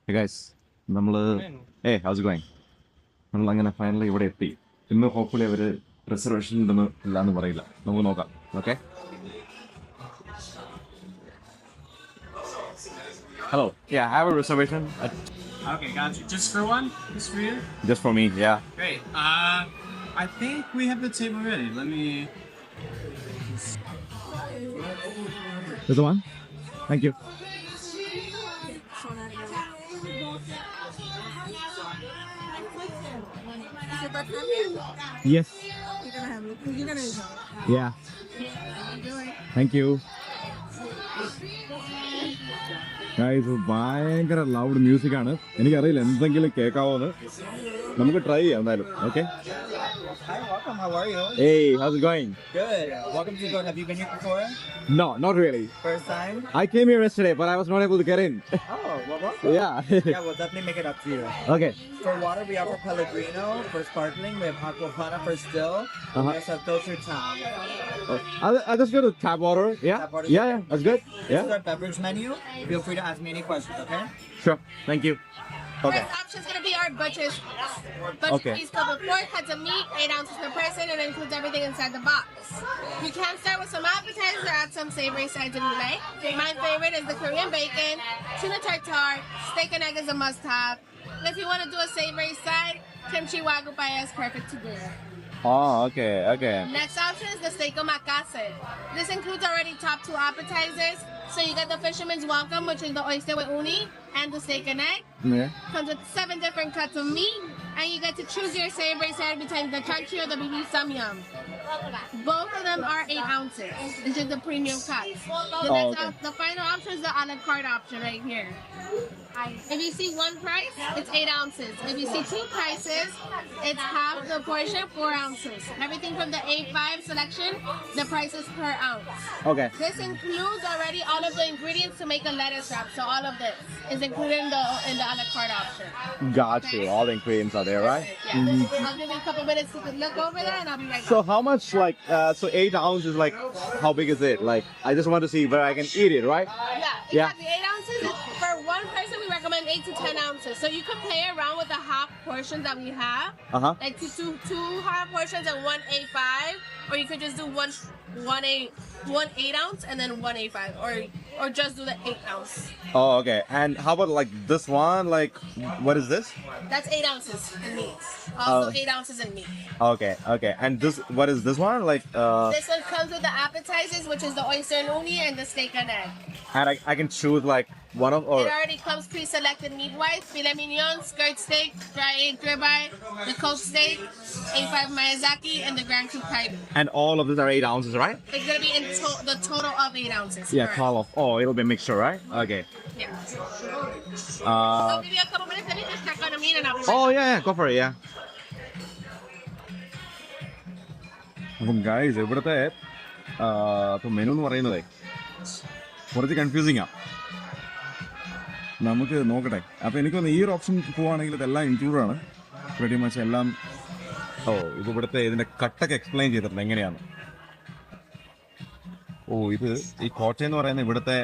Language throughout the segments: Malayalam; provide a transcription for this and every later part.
Hey guys, hey, how's it going? Finally ഇവിടെ എത്തി. ഇന്ന് hopefully അവര് reservation ഉണ്ടെന്ന് ഇല്ലാന്ന് പറയില്ല. നമുക്ക് നോക്കാം. Okay? Hello. Yeah, I have a reservation Okay, gotcha. Just for one? Just for you? just for me. Yeah. Great. I think we have the table ready. Let me. This one? Thank you. Yes. You're gonna Yeah. Thank you. Guys ഭയങ്കര ലൗഡ് മ്യൂസിക് ആണ്. എനിക്കറിയില്ല എന്തെങ്കിലും കേൾക്കാവോന്ന്. നമുക്ക് ട്രൈ ചെയ്യാം എന്തായാലും. Okay. Hi, welcome. How are you? Hey, how's it going? Good. Welcome to Goat. Have you been here before? No, not really. First time? I came here yesterday, but I was not able to get in. Oh, well, welcome. Yeah. Yeah, we'll definitely make it up to you. Okay. For water, we offer Pellegrino. For sparkling, we have Aquapana for still. Uh-huh. We also have Filtered Town. I just got a tap water. Yeah. Tap water. Yeah, that's good. This Yeah. is our beverage menu. Feel free to ask me any questions, okay? Sure. Thank you. Okay. First option is going to be our butcher's Okay. piece cup of pork, cuts of meat, 8 ounces per person, and it includes everything inside the box. You can start with some appetizers or add some savory sides if you like. My favorite is the Korean bacon, tuna tartare, steak and egg is a must-have. And if you want to do a savory side, kimchi wagyu paella is perfect to do. Oh, okay. Okay. Next option is the steak omakase. This includes already top 2 appetizers. So you get the fisherman's welcome, which is the oyster with uni, and the steak and egg. Yeah. Comes with 7 different cuts of meat, and you get to choose your savory side between the chanchi or the BB samyang. Both of them are 8 ounces. This is the premium cut. okay. The final option is the a la carte option right here. If you see one price, it's 8 ounces. If you see 2 prices, it's half the portion, 4 ounces. Everything from the A5 selection, the price is per ounce. Okay. This includes already all of the ingredients to make a lettuce wrap. So all of this is included in the a la carte option. Got you. All the ingredients are there, right? Yeah. I'll give you a couple minutes to look over that, and I'll be right back. So how much, like, so 8 ounces, like, how big is it? Like, I just want to see where I can eat it, right? Yeah, exactly. 8 ounces is, for one person, we recommend 8 to 10 ounces. So you can play around with the half portions that we have, Uh-huh. like two half portions and one A5, or you could just do one 8 ounce and then one A5, or just do the 8 ounce. Oh, okay. And how about, like, this one? Like, what is this? That's 8 ounces in meat. Also Oh. 8 ounces in meat. Okay, okay. And this, what is this one? Like, This one comes with the appetizers, which is the oyster and uni and the steak and egg. and I can choose, like, one of, or, It already comes pre-selected meat-wise: filet mignon, skirt steak, dry aged ribeye, the cold steak, A5 Miyazaki, and the Grand Cru Kaibu. and all of these are 8 ounces, right? It's gonna be in the total of 8 ounces. Yeah, correct. call off. Oh, it'll be a mixture, right? Okay. Yeah. Uh, I'll give you a couple minutes. Let me just check on the meat and I'll be right oh, yeah, go for it, yeah. അപ്പം ഗായ്സ് ഇവിടുത്തെ ഇപ്പം മെനു എന്ന് പറയുന്നത് കുറച്ച് കൺഫ്യൂസിങ് ആ. നമുക്ക് നോക്കട്ടെ. അപ്പം എനിക്കൊന്ന് ഈ ഒരു ഓപ്ഷൻ പോവുകയാണെങ്കിൽ ഇതെല്ലാം ഇൻക്ലൂഡ് ആണ്. വെരി മച്ച് എല്ലാം. ഓ, ഇത് ഇവിടുത്തെ ഇതിൻ്റെ കട്ടൊക്കെ എക്സ്പ്ലെയിൻ ചെയ്തിട്ടുണ്ട് എങ്ങനെയാണ്. ഓ, ഇത് ഈ കോട്ടയം പറയുന്ന ഇവിടുത്തെ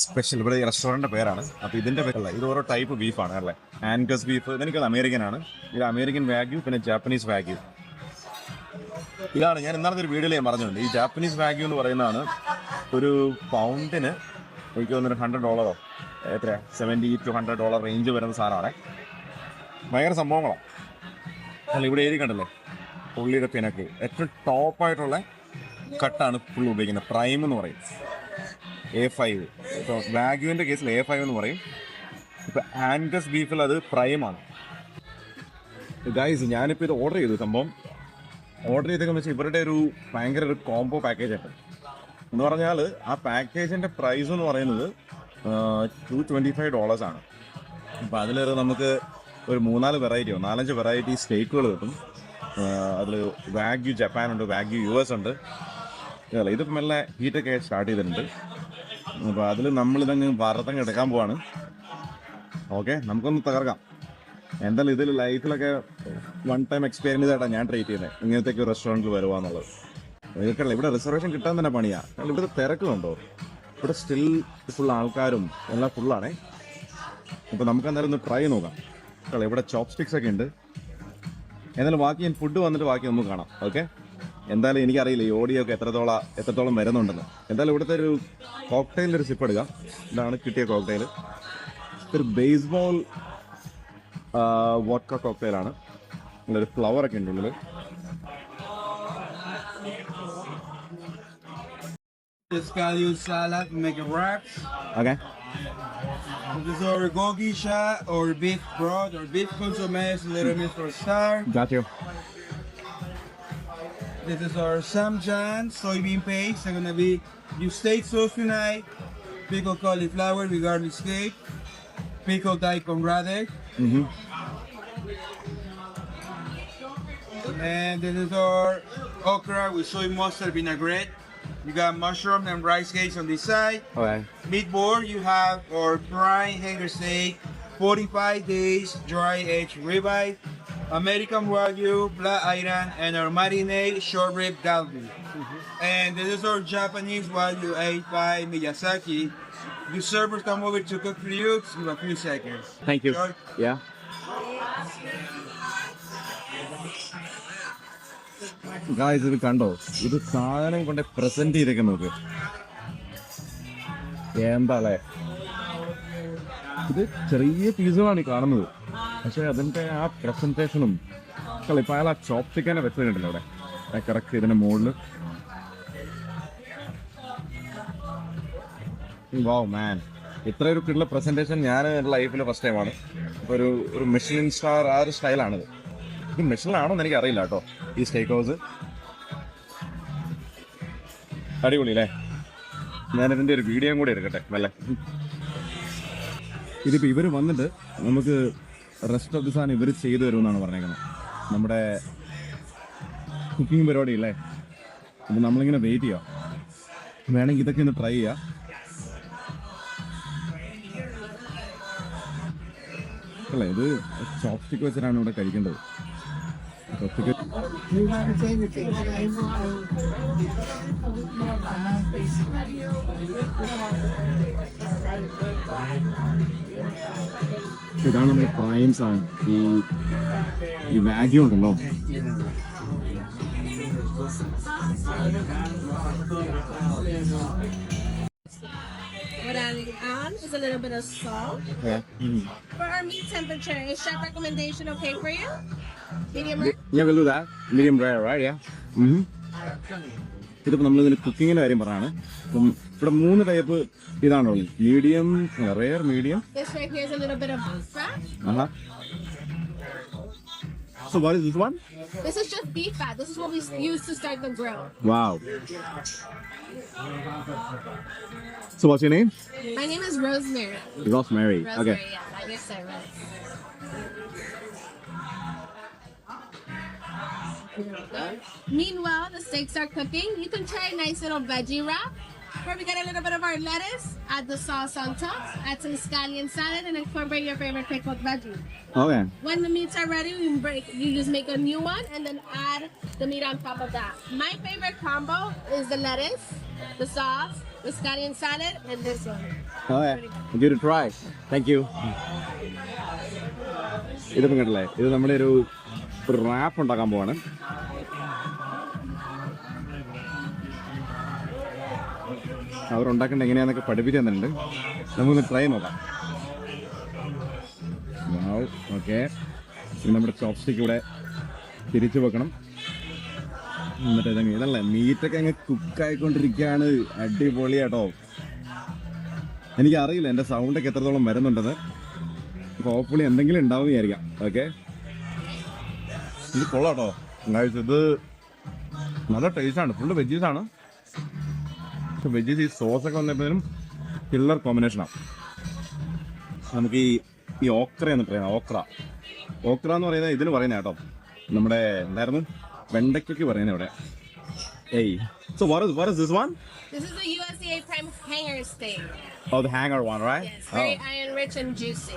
സ്പെഷ്യൽ, ഇവിടെ ഈ റെസ്റ്റോറൻറ്റിൻ്റെ പേരാണ്. അപ്പോൾ ഇതിൻ്റെ പേരല്ല, ഇത് ഓരോ ടൈപ്പ് ബീഫാണ് അല്ലേ. ആൻഗസ് ബീഫ്, ഇതെനിക്കത് അമേരിക്കൻ ആണ്. ഇത് അമേരിക്കൻ വാഗ്യൂ, പിന്നെ ജാപ്പനീസ് വാഗ്യൂ. ഇതാണ് ഞാൻ ഇന്നാളത്തെ ഒരു വീഡിയോയിൽ ഞാൻ പറഞ്ഞിട്ടുണ്ട്. ഈ ജാപ്പനീസ് വാഗ്യൂ എന്ന് പറയുന്നതാണ് ഒരു പൗണ്ടിന് എനിക്ക് തോന്നുന്നു $100 എത്ര $70 to $100 റേഞ്ച് വരുന്ന സാധനമാണ്. ഭയങ്കര സംഭവങ്ങളാണ്. അല്ല, ഇവിടെ എഴുതി കണ്ടല്ലേ പുള്ളിയുടെ പിനക്ക് ഏറ്റവും ടോപ്പായിട്ടുള്ള കട്ടാണ് പുള്ളി ഉപയോഗിക്കുന്നത്. പ്രൈം എന്ന് പറയും, A5. ഇപ്പോൾ വാഗ്യൂവിൻ്റെ കേസിൽ A5 എന്ന് പറയും. ഇപ്പോൾ ആൻഗസ് ബീഫിൽ അത് പ്രൈമാണ്. ഗൈസ്, ഞാനിപ്പോൾ ഇത് ഓർഡർ ചെയ്തു. സംഭവം ഓർഡർ ചെയ്തതെന്ന് വെച്ചാൽ ഇവരുടെ ഒരു ഭയങ്കര ഒരു കോംബോ പാക്കേജ് ഉണ്ട്. എന്ന് പറഞ്ഞാൽ ആ പാക്കേജിൻ്റെ പ്രൈസ് എന്ന് പറയുന്നത് $225 ആണ്. അപ്പോൾ അതിലൊരു നമുക്ക് ഒരു 4-5 വെറൈറ്റി സ്റ്റേക്കുകൾ കിട്ടും. അതിൽ വാഗ്യൂ ജപ്പാനുണ്ട്, വാഗ്യൂ US ഉണ്ട്. ഇതല്ല, ഇതിപ്പോൾ മെല്ലെ ഹീറ്റൊക്കെ സ്റ്റാർട്ട് ചെയ്തിട്ടുണ്ട്. അപ്പോൾ അതിൽ നമ്മളിതങ്ങ് വറുത്തങ്ങ് എടുക്കാൻ പോവാണ്. ഓക്കെ, നമുക്കൊന്ന് തകർക്കാം. എന്തായാലും ഇതിൽ ലൈഫിലൊക്കെ വൺ ടൈം എക്സ്പീരിയൻസ് ആയിട്ടാണ് ഞാൻ ട്രീറ്റ് ചെയ്യുന്നത് ഇങ്ങനത്തേക്ക് റെസ്റ്റോറൻറ്റിൽ വരുക എന്നുള്ളത്. ഇതൊക്കെയല്ല, ഇവിടെ റിസർവേഷൻ കിട്ടാൻ തന്നെ പണിയാണ്. കാരണം ഇവിടുത്തെ തിരക്കുണ്ടോ, ഇവിടെ സ്റ്റിൽ ഫുൾ ആൾക്കാരും എല്ലാം ഫുള്ളാണേ. അപ്പോൾ നമുക്ക് എന്തായാലും ഒന്ന് ട്രൈ നോക്കാം. കേട്ടോ, ഇവിടെ ചോപ്പ് സ്റ്റിക്സ് ഒക്കെ ഉണ്ട്. എന്നാലും ബാക്കി ഞാൻ ഫുഡ് വന്നിട്ട് ബാക്കി നമുക്ക് കാണാം. ഓക്കെ, എന്തായാലും എനിക്കറിയില്ല ഈ ഓഡിയോ ഒക്കെ എത്രത്തോളം വരുന്നുണ്ടെന്ന്. എന്തായാലും ഇവിടുത്തെ ഒരു കോക്ടെയിലിൻ്റെ ഒരു സിപ്പ് എടുക്കാം. ഇതാണ് കിട്ടിയ കോക്ടെയിൽ. ഒരു ബേസ്ബോൾ വോഡ്ക കോക്ടെയിലാണ്. ഒരു ഫ്ലവർ ഒക്കെ ഉണ്ട് ഉള്ളിൽ. Scallion salad, make it wraps. Okay, This is our gogi shot or beef broth or beef consomme, a little bit for star. got you. This is our samjan, soybean paste. They're gonna be you steak sauce tonight, pickled cauliflower with garlic steak, pickled daikon radish, and this is our okra with soy mustard vinaigrette. You got mushroom and rice cakes on this side. Okay. Meatball, you have our prime hanger steak, 45 days dry aged ribeye, American Wagyu, black iron, and our marinade short rib galbi. And this is our Japanese Wagyu aged by Miyazaki. The servers come over to cook for you. Just give a few seconds. Thank you. Sure. Yeah. Guys, ഇത് കണ്ടോ? ഇത് സാധനം കൊണ്ട് പ്രസന്റ് ചെയ്തേക്ക് നോക്ക്. എന്താ അല്ലേ? ഇത് ചെറിയ പീസുകളാണ് ഈ കാണുന്നത്, പക്ഷെ അതിന്റെ ആ പ്രസന്റേഷനും ഇപ്പൊ അയാൾ ആ ചോപ്പ് ചിക്കനെ വെച്ചിട്ടുണ്ടല്ലോ അവിടെ കറക്റ്റ് ഇതിന്റെ മുകളില്. വാവ് മാൻ, ഇത്ര ഒരു കിട്ടുള്ള പ്രസന്റേഷൻ ഞാൻ എൻ്റെ ലൈഫിൽ ഫസ്റ്റ് ടൈമാണ്. ഒരു മിഷലിൻ സ്റ്റാർ ആ ഒരു സ്റ്റൈലാണിത്. ഇത് മിഷലിനാണോ എന്ന് എനിക്ക് അറിയില്ല കേട്ടോ ഈ സ്റ്റേക്ക് ഹൗസ്. അടിപൊളി അല്ലേ? ഞാനിതിൻ്റെ ഒരു വീഡിയോയും കൂടി എടുക്കട്ടെ മെല്ലെ. ഇതിപ്പോൾ ഇവർ വന്നിട്ട് നമുക്ക് റെസ്റ്റ് ഓഫ് ദി സാധനം ഇവർ ചെയ്തു തരുമെന്നാണ് പറഞ്ഞേക്കുന്നത്. നമ്മുടെ കുക്കിംഗ് പരിപാടി ഇല്ലേ, അപ്പോൾ നമ്മളിങ്ങനെ വെയിറ്റ് ചെയ്യാം. വേണമെങ്കിൽ ഇതൊക്കെ ഒന്ന് ട്രൈ ചെയ്യാം. അല്ലേ, ഇത് ചോപ്സ്റ്റിക്ക് വെച്ചിട്ടാണ് ഇവിടെ കഴിക്കേണ്ടത്. ചോപ്സ്റ്റിക്ക് ഇതാണ് നമ്മുടെ പ്രൈംസ് ആണ്. ഈ വാഗ്യൂ ഉണ്ടല്ലോ, What adding on is a little bit of salt. For our meat temperature, is chef recommendation okay for you? Medium rare? Yeah, we'll do that. Medium rare, right? Yeah. ഇതിപ്പോൾ നമ്മളിതിന് കുക്കിങ്ങിൻ്റെ കാര്യം പറയാണ്. അപ്പം ഇവിടെ 3 ടൈപ്പ് ഇതാണോ? Medium, rare, medium. This right here is a little bit of fat. So what is this one? This is just beef fat. This is what we use to start the grill. Wow. So what's your name? My name is Rosemary. Rosemary. Okay. Yeah, like I said, right. Meanwhile, the steaks are cooking. You can try a nice little veggie wrap where we get a little bit of our lettuce, add the sauce on top, add some scallion salad, and incorporate your favorite pickled veggie. Okay. When the meats are ready, you just make a new one and then add the meat on top of that. My favorite combo is the lettuce, the sauce, the scallion salad, and this one. Okay. Give it a try. Thank you. ഇതിപ്പം കണ്ടല്ലേ, ഇത് നമ്മുടെ ഒരു റാപ്പ് ഉണ്ടാക്കാൻ പോവാണ്. അവരുണ്ടാക്കേണ്ടത് എങ്ങനെയാണെന്നൊക്കെ പഠിപ്പിച്ച് തന്നിട്ടുണ്ട്. നമുക്കൊന്ന് ട്രൈ നോക്കാം. ഓക്കെ, പിന്നെ നമ്മുടെ ചോപ്സ്റ്റിക്ക് ഇവിടെ തിരിച്ചു വെക്കണം. എന്നിട്ട് ഇതല്ലേ, മീറ്റൊക്കെ അങ്ങ് കുക്കായിക്കൊണ്ടിരിക്കുകയാണ്. അടിപൊളിയാട്ടോ. എനിക്കറിയില്ല എൻ്റെ സൗണ്ടൊക്കെ എത്രത്തോളം വരുന്നുണ്ടെന്ന്. ഹോപ്പ്ഫുള്ളി എന്തെങ്കിലും ഉണ്ടാവും വിചാരിക്കാം. ഓക്കെ, ഇത് കൊള്ളാട്ടോ. ഇത് നല്ല ടേസ്റ്റാണ്. ഫുള്ള് വെജീസാണ്. പക്ഷെ വെജീസ് ഈ സോസൊക്കെ വന്നപ്പോഴും കില്ലർ കോമ്പിനേഷനാണ്. നമുക്ക് ഈ ഓക്ര എന്ന് പറയുന്നത്, ഓക്ര എന്ന് പറയുന്നത് ഇതിന് പറയുന്നത് കേട്ടോ. നമ്മുടെ എന്തായിരുന്നു, വെണ്ടയ്ക്കൊക്കെ പറയുന്നത് ഇവിടെ. So what is this one? This is the USDA Prime Hanger steak. Oh, the hanger one, right? Yes, very iron rich and juicy.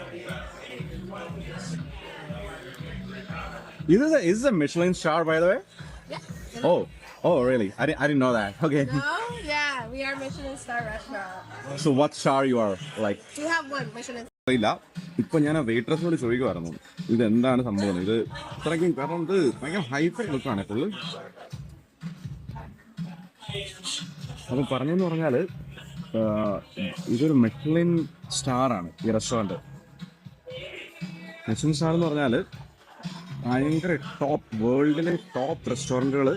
Is this a Michelin star, by the way? Yeah. Oh, really? I didn't know that. Okay. No? Yeah, we are Michelin star restaurant. So what star you are like? We have one Michelin. ഇല്ല, ഇപ്പൊ ഞാൻ ആ വെയിട്രസിനോട് ചോദിക്കുമായിരുന്നു ഇതെന്താണ് സംഭവം, ഇത് ഇത്രയ്ക്കും, കാരണം ഇത് ഭയങ്കര ഹൈഫൈ ലുക്കാണ് ഫുള്ള്. അപ്പൊ പറഞ്ഞെന്ന് പറഞ്ഞാല് ഇതൊരു മെഷ്ലിൻ സ്റ്റാറാണ് ഈ റെസ്റ്റോറൻറ്റ്. മെഷ്ലിൻ സ്റ്റാർ എന്ന് പറഞ്ഞാൽ ഭയങ്കര ടോപ്പ്, വേൾഡിലെ ടോപ്പ് റെസ്റ്റോറൻറ്റുകൾ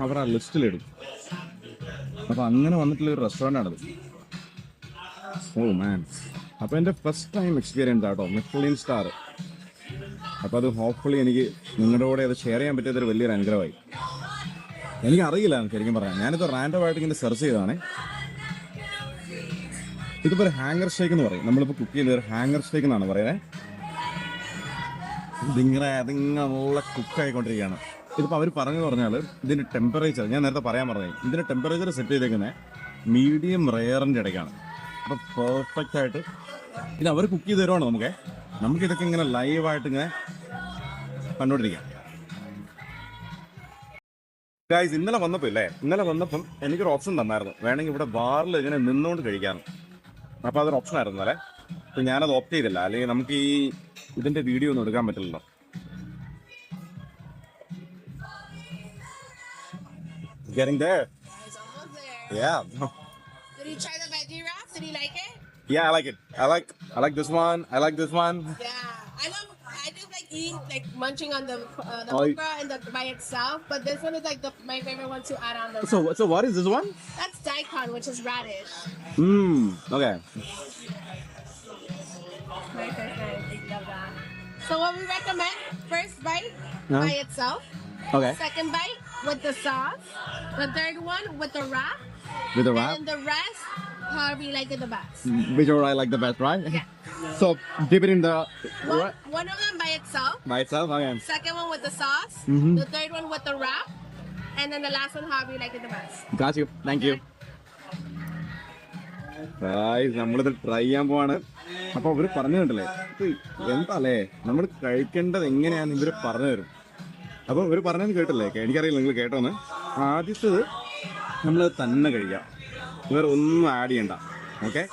അവർ ആ ലിസ്റ്റിലിടും. അപ്പോൾ അങ്ങനെ വന്നിട്ടുള്ള ഒരു റെസ്റ്റോറൻ്റാണിത്. ഓ മാൻ, അപ്പോൾ എൻ്റെ ഫസ്റ്റ് ടൈം എക്സ്പീരിയൻസ് ആട്ടോ മെഷ്ലിൻ സ്റ്റാർ. അപ്പോൾ അത് ഹോപ്പ്ഫുള്ളി എനിക്ക് നിങ്ങളുടെ കൂടെ അത് ഷെയർ ചെയ്യാൻ പറ്റിയതൊരു വലിയൊരു അനുഗ്രഹമായി. എനിക്കറിയില്ല ശരിക്കും പറയാം, ഞാനിത് റാൻഡമായിട്ട് ഇങ്ങനെ സെർച്ച് ചെയ്തതാണ്. ഇതിപ്പോൾ ഒരു ഹാങ്ങർ സ്റ്റേക്ക് എന്ന് പറയും, നമ്മളിപ്പോൾ കുക്ക് ചെയ്യുന്ന ഒരു ഹാങ്ങർ സ്റ്റേക്ക് എന്നാണ് പറയുന്നത്. ഇതിങ്ങനെ നല്ല കുക്കായിക്കൊണ്ടിരിക്കുകയാണ്. ഇതിപ്പോൾ അവർ പറഞ്ഞു പറഞ്ഞാൽ ഇതിൻ്റെ ടെമ്പറേച്ചർ, ഞാൻ നേരത്തെ പറയാൻ പറഞ്ഞത്, ഇതിൻ്റെ ടെമ്പറേച്ചർ സെറ്റ് ചെയ്തേക്കുന്നത് മീഡിയം റെയറിൻ്റെ ഇടയ്ക്കാണ്. അപ്പോൾ പെർഫെക്റ്റ് ആയിട്ട് ഇത് അവർ കുക്ക് ചെയ്ത് തരുവാണ് നമുക്കിതൊക്കെ ഇങ്ങനെ ലൈവായിട്ട് ഇങ്ങനെ കണ്ടുകൊണ്ടിരിക്കാം. ഗൈസ്, ഇന്നലെ വന്നപ്പം എനിക്കൊരു ഓപ്ഷൻ തന്നായിരുന്നു, വേണമെങ്കിൽ ഇവിടെ ബാറിൽ ഇങ്ങനെ നിന്നുകൊണ്ട് കഴിക്കാമെന്ന്. അപ്പോൾ അതൊരു ഓപ്ഷൻ ആയിരുന്നു അല്ലേ. അപ്പോൾ ഞാനത് ഓപ്റ്റ് ചെയ്തില്ല, അല്ലെങ്കിൽ നമുക്ക് ഈ ഇതിൻ്റെ വീഡിയോ ഒന്നും എടുക്കാൻ പറ്റില്ലല്ലോ. Getting there. It's almost there. Yeah. Did you try the veggie wrap? Did you like it? Yeah, I like it. I like this one. I like this one. Yeah. I just like eating, like munching on the Oh, okra and the by itself, but this one is like my favorite one to add on the. So what is this one? That's daikon, which is radish. Okay. My favorite. I love that. So what we recommend, first bite Yeah. by itself, Okay. second bite with the sauce, the third one with the wrap, With the wrap. and the rest however you like it the best. Which one I like the best, right? Yeah. So dip it in the One of them by itself, by itself. Okay. second one with the sauce, Mhm. the third one with the wrap, and then the last one however you like it the best. Got you. Thank you. നമ്മളിത് ട്രൈ ചെയ്യാൻ പോവാണ്. അപ്പൊ അവര് പറഞ്ഞിട്ടുണ്ടല്ലേ, എന്താല്ലേ നമ്മൾ കഴിക്കേണ്ടത് എങ്ങനെയാന്ന് ഇവര് പറഞ്ഞു തരും. അപ്പൊ ഇവര് പറഞ്ഞത് കേട്ടില്ലേ, എനിക്കറിയില്ല നിങ്ങൾ കേട്ടോന്ന്. ആദ്യത്തേത് നമ്മൾ തന്നെ കഴിക്കാം, വേറെ ഒന്നും ആഡ് ചെയ്യണ്ട. ഓക്കെ.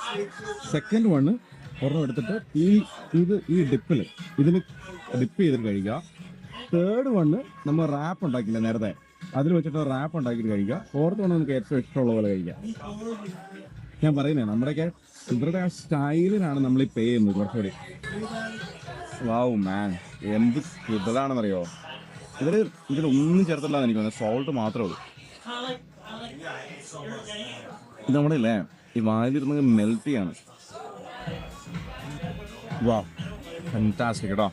സെക്കൻഡ് വണ് ഒരെണ്ണം എടുത്തിട്ട് ഈ ഡിപ്പിൽ ഇതിൽ ഡിപ്പ് ചെയ്തിട്ട് കഴിക്കുക. തേർഡ് വണ് നമ്മൾ റാപ്പ് ഉണ്ടാക്കില്ല നേരത്തെ, അതിൽ വെച്ചിട്ട് റാപ്പ് ഉണ്ടാക്കിയിട്ട് കഴിക്കുക. ഫോർത്ത് വണ് നമുക്ക് ഏറ്റവും ഇഷ്ടമുള്ള പോലെ കഴിക്കാം. ഞാൻ പറയുന്നേ, നമ്മുടെയൊക്കെ ഇവരുടെ ആ സ്റ്റൈലിനാണ് നമ്മൾ ഈ പേ ചെയ്യുന്നത് കുറച്ചുകൂടി. വാവ് മാൻ, എന്ത് ഇതാണെന്നറിയോ, ഇതിലൊന്നും ചേർത്തില്ലാന്ന് എനിക്ക് തോന്നുന്നത്, സോൾട്ട് മാത്രമേ ഉള്ളൂ. ഇത് നമ്മുടെ ഇല്ലേ ഈ വായിലിരുന്ന് മെൽറ്റ് ചെയ്യാണ്. വാ, ഫാന്റാസ്റ്റിക് കേട്ടോ.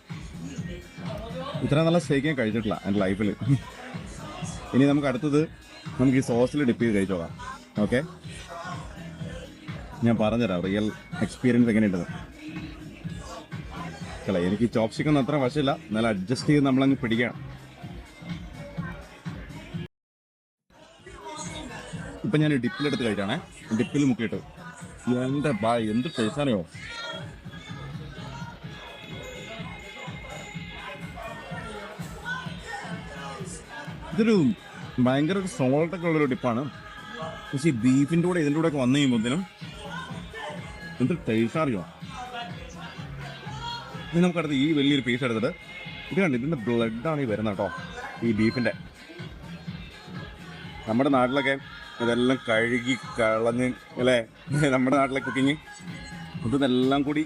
ഇത്ര നല്ല സ്റ്റേക്ക് ഞാൻ കഴിച്ചിട്ടില്ല എൻ്റെ ലൈഫിൽ. ഇനി നമുക്ക് അടുത്തത് നമുക്ക് ഈ സോസിൽ ഡിപ്പ് ചെയ്ത് കഴിച്ചോളാം. ഓക്കെ, ഞാൻ പറഞ്ഞുതരാം റിയൽ എക്സ്പീരിയൻസ് എങ്ങനെയുണ്ടെന്ന്. അല്ല, എനിക്ക് ചോപ്സ്റ്റിക് ഒന്നും അത്ര വശമില്ല, എന്നാലും അഡ്ജസ്റ്റ് ചെയ്ത് നമ്മളങ്ങ് പിടിക്കണം. ഇപ്പം ഞാൻ ഡിപ്പിലെടുത്ത് കഴിച്ചാണേ, ഡിപ്പിൽ മുക്കിയിട്ട് എൻ്റെ ബായ് എന്ത് ടേസ്റ്റാണോ. ഇതൊരു ഭയങ്കര ഒരു സോൾട്ടൊക്കെ ഉള്ളൊരു ഡിപ്പാണ്. പക്ഷേ ഈ ബീഫിൻ്റെ കൂടെ ഇതിൻ്റെ കൂടെ ഒക്കെ വന്നു കഴിയുമ്പോഴത്തേനും എന്ത് ടേസ്റ്റ് അറിയോ. ഇനി നമുക്കടുത്ത് ഈ വലിയൊരു പീസ് എടുത്തിട്ട് ഇത് കണ്ട്, ഇതിൻ്റെ ബ്ലഡാണ് ഈ വരുന്നത് കേട്ടോ, ഈ ബീഫിൻ്റെ. നമ്മുടെ നാട്ടിലൊക്കെ ഇതെല്ലാം കഴുകി കളഞ്ഞ് അല്ലേ, നമ്മുടെ നാട്ടിലെ കുക്കിങ് ഇതെല്ലാം കൂടി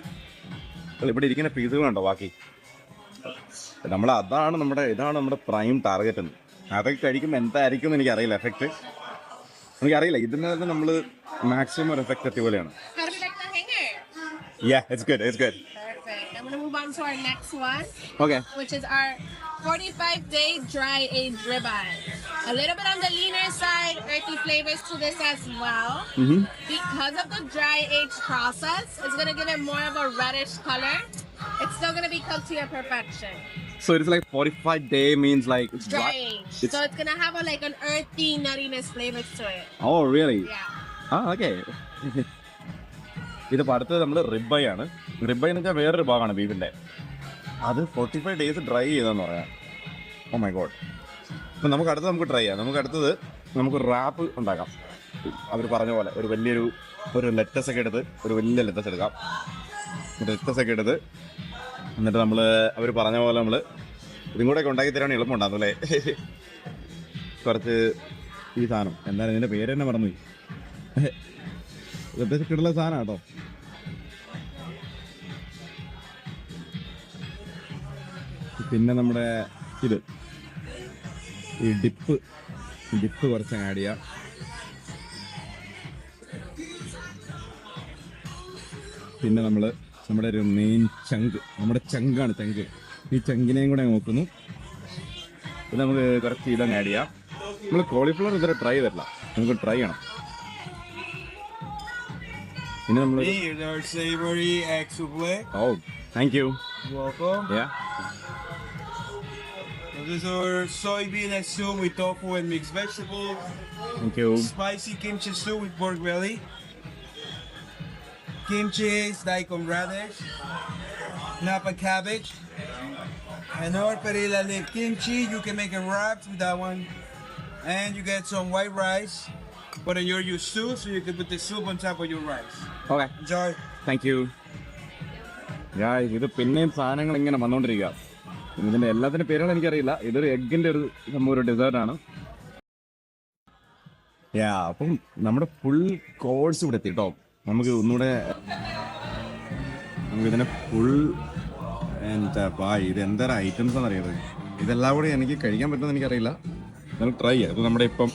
ഇവിടെ ഇരിക്കുന്ന പീസുകളുണ്ടോ ബാക്കി. ഇതാണ് നമ്മുടെ പ്രൈം ടാർഗറ്റ് എന്ന്. അതൊക്കെ കഴിക്കുമ്പോൾ എന്തായിരിക്കും എന്ന് എനിക്കറിയില്ല എഫക്റ്റ്. എനിക്കറിയില്ല, ഇതിന് തന്നെ നമ്മൾ മാക്സിമം ഒരു എഫക്റ്റ് എത്തിയ പോലെയാണ്. How do you like the hanger? Yeah, it's good. Perfect. I'm gonna move on to our next one, Okay. which is our 45-day dry aged ribeye. A little bit on the leaner side, earthy flavors to this as well. Mm-hmm. Because of the dry age process, it's gonna give it more of a reddish color. It's still gonna be cooked to your perfection. So it's like 45-day means like it's Dry age. It's- So it's gonna have like an earthy nuttiness flavors to it. Oh, really? Yeah. Okay. ഇതിപ്പോൾ അടുത്തത് നമ്മൾ റിബൈ ആണ്. റിബൈ എന്ന് വെച്ചാൽ വേറൊരു ഭാഗമാണ് ബീഫിൻ്റെ. അത് 45 days ഡ്രൈ ചെയ്തെന്ന് പറയാം. Oh my god. അപ്പം നമുക്ക് ട്രൈ ചെയ്യാം. നമുക്ക് റാപ്പ് ഉണ്ടാക്കാം. അവർ പറഞ്ഞ പോലെ ഒരു വലിയൊരു ലെറ്റസ് ഒക്കെ എടുത്ത് ഒരു വലിയ ലെറ്റസ് എടുക്കാം. ഡ്രസ്സൊക്കെ എടുത്ത് എന്നിട്ട് നമ്മൾ അവർ പറഞ്ഞ പോലെ നമ്മൾ ഇതും കൂടെ ഒക്കെ ഉണ്ടാക്കി തരാൻ എളുപ്പമുണ്ടാകും അല്ലേ? കുറച്ച് ഈ സാധനം എന്തായാലും ഇതിൻ്റെ പേര് തന്നെ മറന്നു ഇതൊക്കെ കിട്ടുള്ള സാധനം കേട്ടോ. പിന്നെ നമ്മുടെ ഇത് ഈ ഡിപ്പ് കുറച്ച് ആഡ് ചെയ്യാം. പിന്നെ നമ്മുടെ ഒരു മെയിൻ നമ്മുടെ ചങ്കാണ് ചങ്ക്. ഈ ചങ്കിനെയും കൂടെ നോക്കുന്നു. പിന്നെ നമുക്ക് കുറച്ച് ഇതങ്ങ് ആഡ് ചെയ്യാം. നമ്മൾ കോളിഫ്ലവർ ഇതുവരെ ട്രൈ ചെയ്തിട്ടില്ല, നമുക്ക് ട്രൈ ചെയ്യണം. പിന്നെ നമ്മൾ Here's our savory egg souffle. Thank you. Welcome. This is our soybean egg soup with tofu and mixed vegetables. Thank you. Spicy kimchi soup with pork belly. Kimchi, daikon radish, napa cabbage, and our perilla leaf kimchi. You can make a wrap with that one, and you get some white rice. But you're used to, so you can put the soup on top of your rice. Okay, Enjoy. Thank you. ഇത് പിന്നെയും സാധനങ്ങൾ ഇങ്ങനെ വന്നുകൊണ്ടിരിക്കുക. ഇതിൻ്റെ എല്ലാത്തിൻ്റെ പേരുകൾ എനിക്കറിയില്ല. ഇതൊരു എഗ്ഗിൻ്റെ ഒരു സംഭവം, ഒരു ഡെസേർട്ടാണ്. അപ്പം നമ്മുടെ ഫുൾ കോഴ്സ് ഇവിടെ എത്തി കേട്ടോ. നമുക്ക് ഒന്നുകൂടെ നമുക്കിതിനെ ഫുൾ എന്താ ഇത് എന്തൊരു ഐറ്റംസ് ആണെന്നറിയാത്. ഇതെല്ലാം കൂടി എനിക്ക് കഴിക്കാൻ പറ്റുമെന്ന് എനിക്കറിയില്ല. നമുക്ക് ട്രൈ ചെയ്യാം. ഇത് നമ്മുടെ ഇപ്പം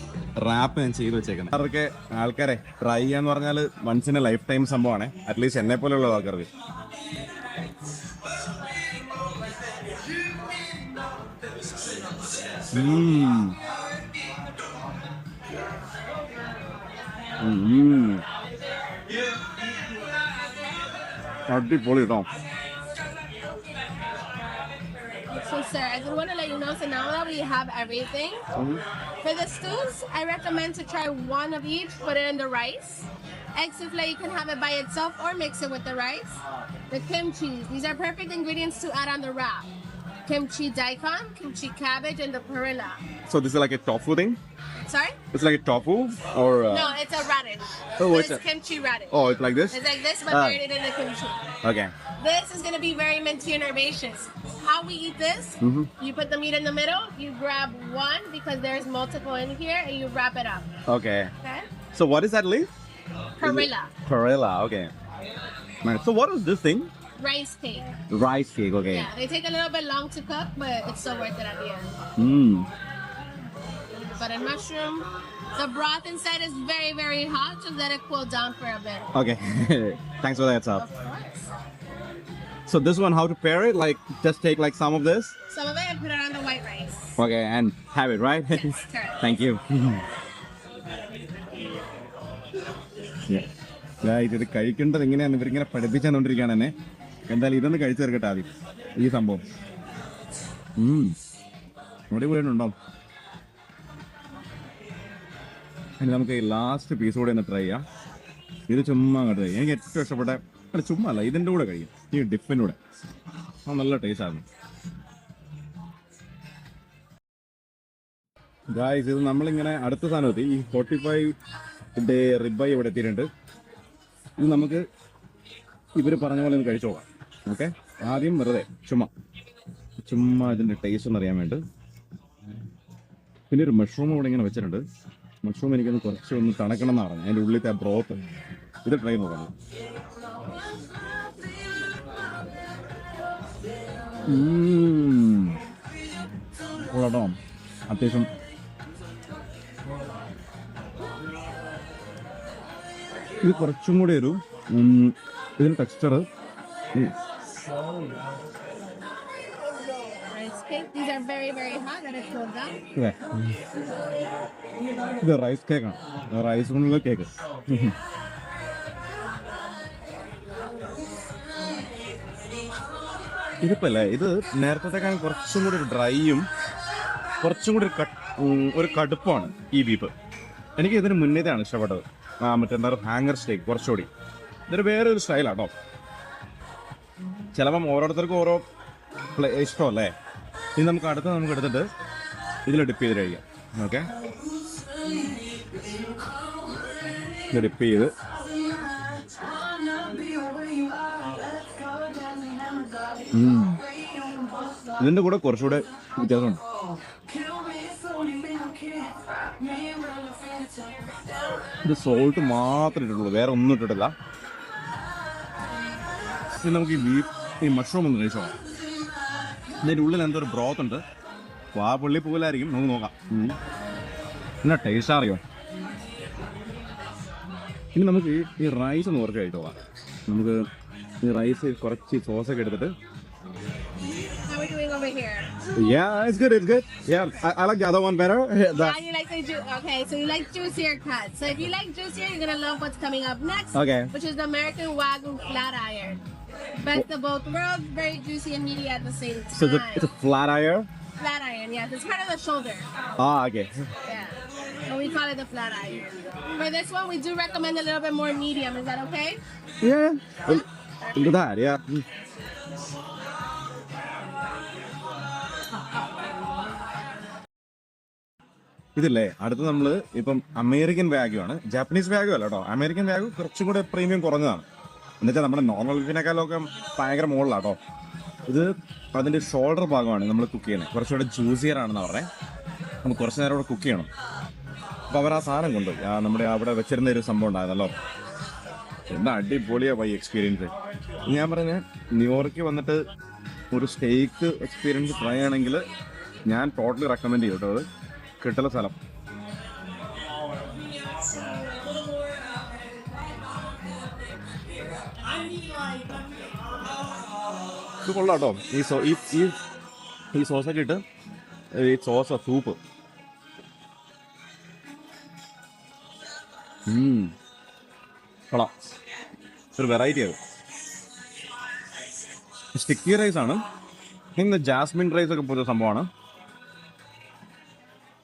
റാപ്പ് ഞാൻ ചെയ്ത് വെച്ചേക്കുന്നത്. അതൊക്കെ ആൾക്കാരെ ട്രൈ ചെയ്യാന്ന് പറഞ്ഞാൽ വൺസിന് ലൈഫ് ടൈം സംഭവമാണ്. അറ്റ്ലീസ്റ്റ് എന്നെ പോലെയുള്ള ആൾക്കാർക്ക്. അടിപൊളി കേട്ടോ. So sir, I just want to let you know, so now that we have everything, for the stews, I recommend to try one of each, put it in the rice. Egg souffle, you can have it by itself or mix it with the rice. The kimchi, these are perfect ingredients to add on the wrap. Kimchi daikon, kimchi cabbage, and the perilla. So this is like a tofu thing? Sorry? It's like a tofu or No, it's a radish. Oh, So what's it's that? kimchi radish. Oh, it's like this? It's like this, but marinated in the kimchi. Okay. This is going to be very minty and herbaceous. How we eat this, you put the meat in the middle, you grab one because there's multiple in here, and you wrap it up. Okay. Okay? So what is that leaf? Perilla. Perilla, okay. Man, so what is this thing? Rice cake. Rice cake, okay. Yeah, they take a little bit long to cook, but it's so worth it at the end. Buttered mushroom. The broth inside is very, very hot, so let it cool down for a bit. Okay. Thanks for that, sir. Of course. So this one, how to pair it? Like, just take like some of this? Some of it and put it on the white rice. Okay, and have it, right? Yes, correct. Thank you. ഇത് കഴിക്കേണ്ടത് എങ്ങനെയാണെന്ന് ഇവരിങ്ങനെ പഠിപ്പിച്ചുകൊണ്ടിരിക്കുകയാണ് എന്നെ. എന്തായാലും ഇതൊന്ന് കഴിച്ചു തീർക്കട്ടെ ആദ്യം ഈ സംഭവം. അടിപൊളിയുണ്ടോ? ഇനി നമുക്ക് ഈ ലാസ്റ്റ് പീസ് കൂടെ ഒന്ന് ട്രൈ ചെയ്യാം. ഇത് ചുമ്മാ അങ്ങോട്ട് ട്രൈ ചെയ്യാം. എനിക്ക് ഏറ്റവും ഇഷ്ടപ്പെട്ട ചുമ്മാ അല്ല, ഇതിൻ്റെ കൂടെ കഴിയും, ഈ ഡിപ്പിൻ്റെ കൂടെ. നല്ല ടേസ്റ്റ് ആയിരുന്നു. ഗായ്സ്, ഇത് നമ്മളിങ്ങനെ അടുത്ത സാധനം എത്തി. ഈ 45 റിബായി ഇവിടെ എത്തിയിട്ടുണ്ട്. ഇത് നമുക്ക് ഇവർ പറഞ്ഞ പോലെ ഒന്ന് കഴിച്ചു നോക്കാം. ഓക്കെ, ആദ്യം വെറുതെ ചുമ്മാ ഇതിൻ്റെ ടേസ്റ്റ് ഒന്ന് അറിയാൻ വേണ്ടി. പിന്നെ ഒരു മഷ്റൂം ഇവിടെ ഇങ്ങനെ വെച്ചിട്ടുണ്ട്. മഷ്റൂം എനിക്കൊന്ന് കുറച്ചൊന്ന് തണക്കണം എന്നാണ് പറഞ്ഞത്. അതിൻ്റെ ഉള്ളിലത്തെ ആ ബ്രോത്ത് ഇത് ട്രൈ നോക്കണം. കേട്ടോ, അത്യാവശ്യം ഇത് കുറച്ചും കൂടി ഒരു ഇതിൻ്റെ texture. Rice cake. These are very, very hot. Let it cool down. ഇത് റൈസ് കേക്കാണ്. റൈസ് കൊണ്ടുള്ള കേക്ക്. ഇതിപ്പോ അല്ലേ, ഇത് നേരത്തേക്കാൾ കുറച്ചും കൂടി ഒരു ഡ്രൈയും കുറച്ചും കൂടി ഒരു കടുപ്പമാണ് ഈ ബീഫ്. എനിക്ക് ഇതിന് മുന്നേതാണ് ഇഷ്ടപ്പെട്ടത്. മറ്റെന്താ ഹാങ്ങർ സ്റ്റേക്ക് കുറച്ചുകൂടി. ഇതൊരു വേറെ ഒരു സ്റ്റൈലാട്ടോ. ചിലപ്പം ഓരോരുത്തർക്കും ഓരോ ഇഷ്ടമല്ലേ. ഇനി നമുക്ക് എടുത്തിട്ട് ഇതിൽ ഡിപ്പ് ചെയ്ത് കഴിക്കാം. ഓക്കെ, ഇത് ഡിപ്പ് ചെയ്ത് ഇതിൻ്റെ കൂടെ കുറച്ചുകൂടെ വ്യത്യാസമുണ്ട്. ഇത് സോൾട്ട് മാത്രമേ ഇട്ടിട്ടുള്ളൂ, വേറെ ഒന്നും ഇട്ടിട്ടില്ല. ഇനി നമുക്ക് ഈ മഷ്റൂം ഒന്ന് കഴിച്ചോ. ഇതിൻ്റെ ഉള്ളിൽ എന്തോ ഒരു ബ്രോത്ത് ഉണ്ട്. ആ പുള്ളി പോലായിരിക്കും, നമുക്ക് നോക്കാം. എന്നാ ടേസ്റ്റ് അറിയോ. ഇനി നമുക്ക് ഈ റൈസ് ഒന്ന് കുറച്ച് കഴിച്ചോ. നമുക്ക് ഈ റൈസ് കുറച്ച് സോസൊക്കെ എടുത്തിട്ട്. How are we doing over here? Yeah, it's good. Yeah, I like the other one better. Yeah, you like the okay, so you like juicier cuts. So if you like juicier, you're gonna love what's coming up next. Okay. Which is the American Wagyu flat iron. Best of both worlds, very juicy and meaty at the same time. So it's a flat iron? Flat iron, yes. It's part of the shoulder. Okay. Yeah. So we call it the flat iron. For this one, we do recommend a little bit more medium. Is that okay? Yeah. Look at that, yeah. ഇതില്ലേ അടുത്ത് നമ്മൾ ഇപ്പം അമേരിക്കൻ വാഗ്യു ആണ്. ജാപ്പനീസ് വാഗ്യു അല്ല കേട്ടോ. അമേരിക്കൻ വാഗ്യു കുറച്ചും കൂടെ പ്രീമിയം കുറഞ്ഞതാണ്. എന്നുവെച്ചാൽ നമ്മുടെ നോർമൽ ബീഫിനേക്കാളൊക്കെ ഭയങ്കര മുകളിലാണ് കേട്ടോ. ഇത് അതിൻ്റെ ഷോൾഡർ ഭാഗമാണ് നമ്മൾ കുക്ക് ചെയ്യുന്നത്. കുറച്ചുകൂടെ ജ്യൂസിയർ ആണെന്ന് പറഞ്ഞത്. നമുക്ക് കുറച്ച് നേരം കൂടെ കുക്ക് ചെയ്യണം. അപ്പോൾ അവർ ആ സാധനം കൊണ്ടുപോയി നമ്മുടെ അവിടെ വെച്ചിരുന്ന ഒരു സംഭവം ഉണ്ടായിരുന്നല്ലോ. എന്താ അടിപൊളിയാണ് പോയി എക്സ്പീരിയൻസ്. ഞാൻ പറഞ്ഞ ന്യൂയോർക്കിൽ വന്നിട്ട് ഒരു സ്റ്റേക്ക് എക്സ്പീരിയൻസ് ട്രൈ ആണെങ്കിൽ ഞാൻ ടോട്ടലി റെക്കമെൻഡ് ചെയ്യും കേട്ടോ. അത് കിട്ടുന്ന സ്ഥലം. ഇത് കൊള്ളാം കേട്ടോ. ഈ സോസൊക്കെ ഇട്ട് ഈ സൂപ്പ് കൊള്ളാം. ഒരു വെറൈറ്റി അത്. സ്റ്റിക്കി റൈസ് ആണ്. ഇന്ന് ജാസ്മിൻ റൈസ് ഒക്കെ പുതിയ സംഭവമാണ്.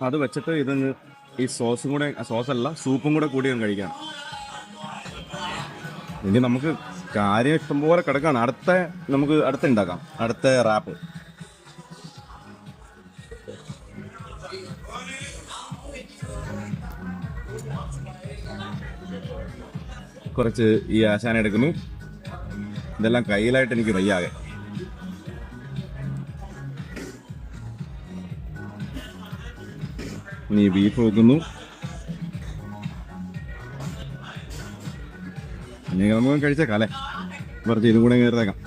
അത് വെച്ചിട്ട് ഇത് ഈ സോസും കൂടെ, സോസല്ല സൂപ്പും കൂടെ കൂടി കഴിക്കാം. ഇനി നമുക്ക് കാര്യം ഇഷ്ടംപോലെ കിടക്കാണ്. നമുക്ക് അടുത്ത ഉണ്ടാക്കാം. അടുത്ത റാപ്പ്. കുറച്ച് ഈ ആശാന എടുക്കുന്നു. ഇതെല്ലാം കയ്യിലായിട്ട് എനിക്ക് വയ്യാകെ. ഇനി ബീഫ് വെക്കുന്നു. ഇനി നമുക്ക് കഴിച്ചേക്കാം അല്ലേ. കുറച്ച് ഇതും കൂടെ കയറിയേക്കാം.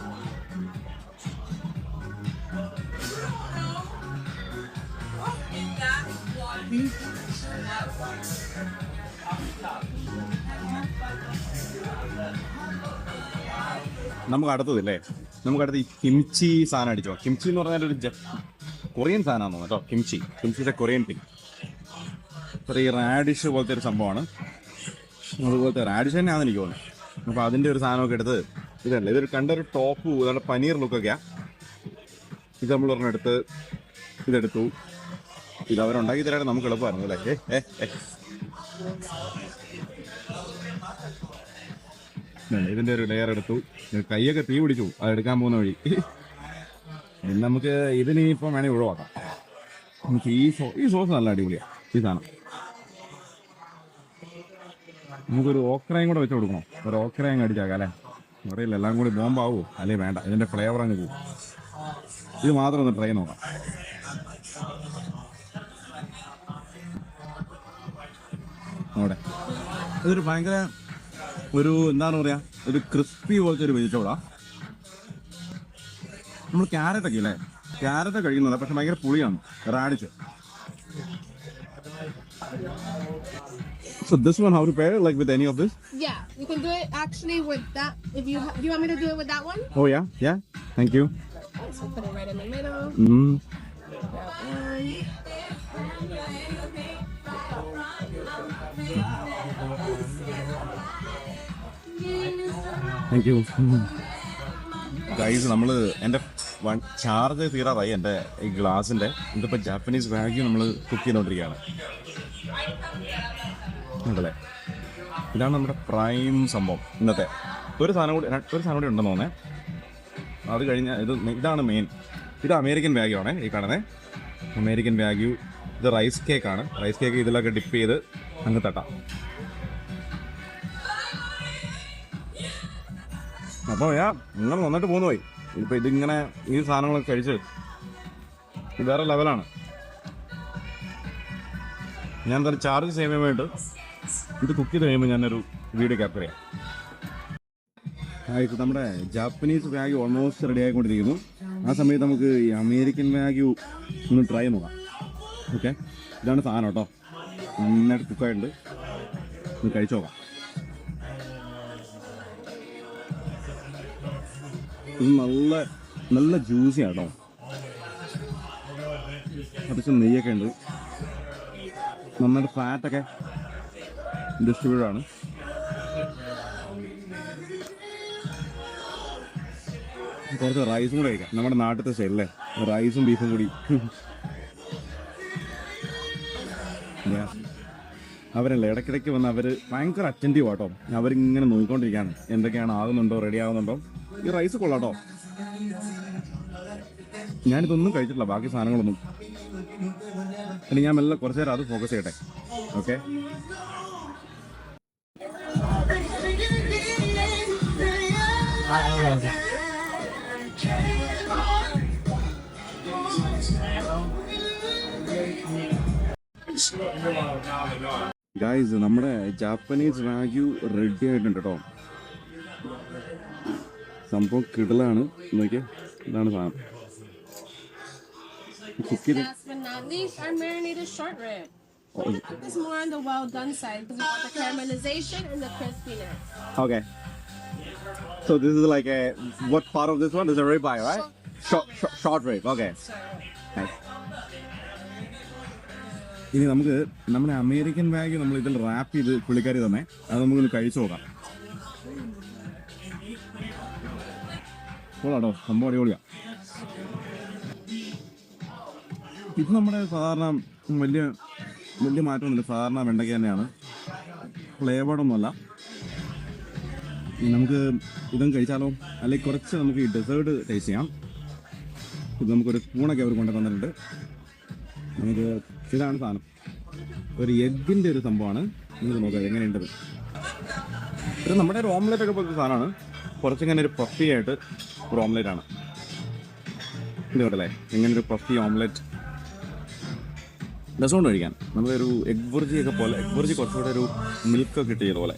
നമുക്ക് അടുത്തതില്ലേ, നമുക്കടുത്ത് ഈ കിംച്ചി സാധനം അടിച്ചോ. കിംച്ചി എന്ന് പറഞ്ഞാൽ ഒരു കൊറിയൻ സാധനമാണെന്ന് കേട്ടോ. കിംച്ചിയുടെ കൊറിയൻ തിങ്. അപ്പോൾ ഈ റാഡിഷ് പോലത്തെ ഒരു സംഭവമാണ്. അതുപോലത്തെ റാഡിഷ് തന്നെയാണെന്ന് എനിക്ക് തോന്നുന്നത്. അപ്പോൾ അതിൻ്റെ ഒരു സാധനമൊക്കെ എടുത്ത് ഇതല്ല, ഇതൊരു കണ്ടൊരു ടോപ്പ് ഇതാണ്, പനീർ ലുക്കൊക്കെയാണ്. ഇത് നമ്മൾ പറഞ്ഞെടുത്ത് ഇതെടുത്തു. ഇത് അവരുണ്ടാക്കി തരാൻ നമുക്ക് എളുപ്പമായിരുന്നു അല്ലേ. ഇതിൻ്റെ ഒരു ലെയർ എടുത്തു. കൈയൊക്കെ തീ പിടിച്ചു അതെടുക്കാൻ പോകുന്ന വഴി. പിന്നെ നമുക്ക് ഇതിനിപ്പം വേണമെങ്കിൽ ഒഴിവാക്കാം. നമുക്ക് ഈ സോസ് നല്ല അടിപൊളിയാണ്. ഈ സാധനം നമുക്കൊരു ഓക്രയും കൂടെ വെച്ച് കൊടുക്കണം. ഒരു ഓക്രയും അടിച്ചാക്കാം അല്ലേ. അറിയില്ല എല്ലാം കൂടി ബോംബാവോ അല്ലേ വേണ്ട. ഇതിൻ്റെ ഫ്ലേവർ അങ്ങ് പോകും. ഇത് മാത്രം ഒന്ന് ട്രൈ നോക്കാം. അവിടെ ഇതൊരു ഭയങ്കര ഒരു എന്താണ് പറയുക, ഒരു ക്രിസ്പി പോലത്തെ ഒരു വെജിറ്റബിളാണ്. നമ്മൾ ക്യാരറ്റൊക്കെ ഇല്ലേ, ക്യാരറ്റ് കഴിക്കുന്നില്ല, പക്ഷെ ഭയങ്കര പുളിയാണ് radish. So this one, how to pair like with any of this? Yeah, you can do it actually with that. If you do you want me to do it with that one? Oh yeah, thank you. So put it right in the middle. That one. Thank you. Guys നമ്മൾ എൻ്റെ ചാർജ് തീരാറായി എൻ്റെ ഈ ഗ്ലാസിൻ്റെ. ഇതിപ്പോൾ ജാപ്പനീസ് വാഗ്യു നമ്മൾ കുക്ക് ചെയ്തുകൊണ്ടിരിക്കുകയാണ്. ഉണ്ടല്ലേ, ഇതാണ് നമ്മുടെ പ്രൈം സംഭവം ഇന്നത്തെ. ഒരു സാധനം കൂടി ഉണ്ടെന്ന് തോന്നേ. അത് കഴിഞ്ഞാൽ ഇതാണ് മെയിൻ. ഇത് അമേരിക്കൻ വാഗ്യു ആണ് ഈ കാണുന്നത്. American wagyu. ഇത് റൈസ് കേക്കാണ്. റൈസ് കേക്ക് ഇതിലൊക്കെ ഡിപ്പ് ചെയ്ത് അങ്ങ് തട്ടാം. അപ്പോൾ നിങ്ങൾ വന്നിട്ട് പോന്നു പോയി. ഇപ്പം ഇതിങ്ങനെ ഈ സാധനങ്ങളൊക്കെ കഴിച്ച് വേറെ ലെവലാണ്. ഞാൻ എന്തായാലും ചാർജ് ചെയ്യാൻ വേണ്ടി ഇത് കുക്ക് ചെയ്ത് കഴിയുമ്പോൾ ഞാനൊരു വീഡിയോ ക്യാപ്ചർ ചെയ്യാം. ഇത് നമ്മുടെ ജാപ്പനീസ് വാഗ്യൂ ഓൾമോസ്റ്റ് റെഡി ആയിക്കൊണ്ടിരിക്കുന്നു. ആ സമയത്ത് നമുക്ക് ഈ അമേരിക്കൻ വാഗ്യൂ ഒന്ന് ട്രൈ നോക്കാം. ഓക്കെ, ഇതാണ് സാധനം കേട്ടോ. നന്നായിട്ട് കുക്കായിട്ടുണ്ട്. ഒന്ന് കഴിച്ചു നോക്കാം. ഇത് നല്ല നല്ല ജ്യൂസിയാണ് കേട്ടോ. അത്യാവശ്യം നെയ്യൊക്കെ ഉണ്ട്. നന്നായിട്ട് ഫാറ്റൊക്കെ ഡിസ്ട്രിബ്യൂട്ടഡ് ആണ്. കുറച്ച് റൈസും കൂടെ കഴിക്കാം. നമ്മുടെ നാട്ടിലത്തെ സ്റ്റൈലല്ലേ, റൈസും ബീഫും കൂടി. അവരല്ലേ ഇടയ്ക്കിടയ്ക്ക് വന്ന് അവർ ഭയങ്കര അറ്റൻറ്റീവ് ആട്ടോ. അവരിങ്ങനെ നോക്കിക്കൊണ്ടിരിക്കുകയാണ് എന്തൊക്കെയാണ് ആകുന്നുണ്ടോ, റെഡി ആകുന്നുണ്ടോ. ഈ റൈസ് കൊള്ളാട്ടോ. ഞാനിതൊന്നും കഴിച്ചിട്ടില്ല, ബാക്കി സാധനങ്ങളൊന്നും. ഇനി ഞാൻ മെല്ലെ കുറച്ച് നേരം അത് ഫോക്കസ് ചെയ്യട്ടെ. ഓക്കെ, ഗായ്സ് നമ്മുടെ ജാപ്പനീസ് വാഗ്യൂ റെഡി ആയിട്ടുണ്ട് കേട്ടോ. സംഭവം കിടലാണ്. നോക്കിയേ, ഇതാണ് സാധനം. കുക്ക് ചെയ്ത് Last but not least, our marinated short rib. It's more on the well done side because we want the caramelization and the crispiness. Okay. So this is like a what part of this one? This is a ribeye, right? Short rib. Okay. Nice. ഇനി നമുക്ക് നമ്മുടെ അമേരിക്കൻ വാഗ്യൂ നമ്മൾ ഇതിൽ റാപ്പ് ചെയ്ത് പുള്ളിക്കാരി തന്നെ അത് നമുക്കൊന്ന് കഴിച്ചു നോക്കാം. കൊള്ളാട്ടോ, സംഭവം അടിപൊളിയാണ്. ഇത് നമ്മുടെ സാധാരണ വലിയ വലിയ മാറ്റമൊന്നുമില്ല. സാധാരണ വെണ്ടയ്ക്ക തന്നെയാണ്, ഫ്ലേവേർഡൊന്നുമല്ല. നമുക്ക് ഇതും കഴിച്ചാലോ, അല്ലെങ്കിൽ കുറച്ച് നമുക്ക് ഈ ഡെസേർട്ട് ടേസ്റ്റ് ചെയ്യാം. ഇത് നമുക്കൊരു സ്പൂണൊക്കെ അവർ കൊണ്ടു തന്നിട്ടുണ്ട്. നമുക്ക് ഇതാണ് സാധനം, ഒരു എഗ്ഗിൻ്റെ ഒരു സംഭവമാണ്. നിങ്ങൾക്ക് നോക്കാം എങ്ങനെയുണ്ടത്. ഇത് നമ്മുടെ ഒരു ഓംലെറ്റ് ഒക്കെ പോലത്തെ സാധനമാണ്. കുറച്ചിങ്ങനെ ഒരു പഫി ആയിട്ട് ഒരു ഓംലെറ്റ് ആണ് ഇത് കേട്ടല്ലേ. ഇങ്ങനെ ഒരു പഫി ഓംലെറ്റ് രസമുണ്ട് കഴിക്കാൻ. നമ്മളൊരു എഗ് ബുർജിയൊക്കെ പോലെ, എഗ് ബുർജി കുറച്ചുകൂടെ ഒരു മിൽക്കൊക്കെ കിട്ടിയത് പോലെ.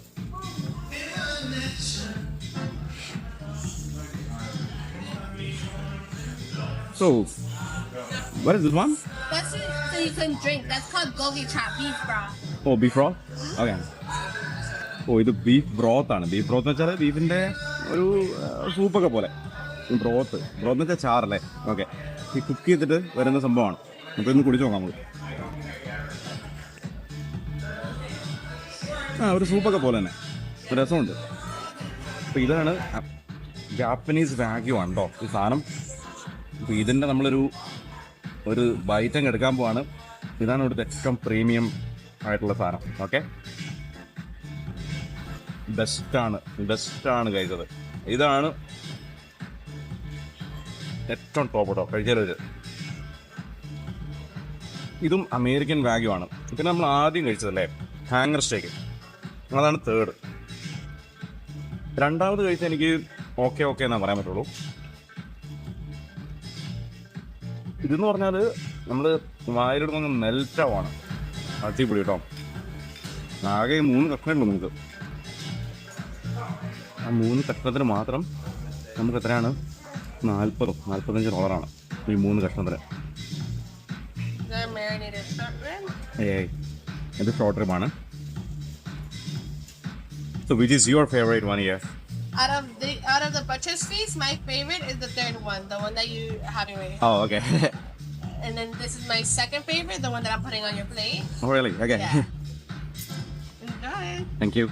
So, what is this one? That's it. So you can drink. That's called gogi chop beef broth. Oh, beef broth? Okay. ഓ, ഇത് ബീഫ് ബ്രോത്ത് ആണ്. ബീഫ് ബ്രോത്ത് എന്ന് വെച്ചാൽ ബീഫിൻ്റെ ഒരു സൂപ്പൊക്കെ പോലെ. ബ്രോത്ത് എന്ന് വെച്ചാൽ ചാറല്ലേ. ഓക്കെ, ഈ കുക്ക് ചെയ്തിട്ട് വരുന്ന സംഭവമാണ്. അപ്പോൾ ഇന്ന് കുടിച്ച് നോക്കാം നമുക്ക്. ഒരു സൂപ്പൊക്കെ പോലെ തന്നെ രസമുണ്ട്. അപ്പോൾ ഇതാണ് ജാപ്പനീസ് വാഗ്യൂ ആണ് കേട്ടോ ഈ സാധനം. അപ്പോൾ ഇതിൻ്റെ നമ്മളൊരു ബൈറ്റ് അങ്ങ് എടുക്കാൻ പോവാണ്. ഇതാണ് ഇവിടുത്തെ ഏറ്റവും പ്രീമിയം ആയിട്ടുള്ള സാധനം. ഓക്കെ, ബെസ്റ്റാണ് കഴിച്ചത്. ഇതാണ് ഏറ്റവും ടോപ്പ് കേട്ടോ കഴിച്ചത്. ഇതും അമേരിക്കൻ വാഗ്യൂ ആണ്. പിന്നെ നമ്മൾ ആദ്യം കഴിച്ചതല്ലേ ഹാങ്ങർ സ്റ്റേക്ക്, അതാണ് തേർഡ്. രണ്ടാമത് കഴിച്ച എനിക്ക് ഓക്കെ എന്നാ പറയാൻ പറ്റുള്ളൂ. ഇതെന്ന് പറഞ്ഞാൽ നമ്മൾ വായിലെടുക്കുന്ന മെൽറ്റാവാണ്. അടിപൊളി കേട്ടോ. ആകെ 3 കഷ്ണമുള്ളൂ നമുക്ക്. ആ 3 കഷ്ണത്തിന് മാത്രം നമുക്ക് എത്രയാണ്? $45 ഈ 3 കഷ്ണത്തിന്. ഇത് short റിബാണ്. So which is your favorite one here? Out of the butcher's feast, my favorite is the third one, the one that you're having right here. Oh, okay. And then this is my second favorite, the one that I'm putting on your plate. Oh, really? Okay. Yeah. Enjoy. Thank you.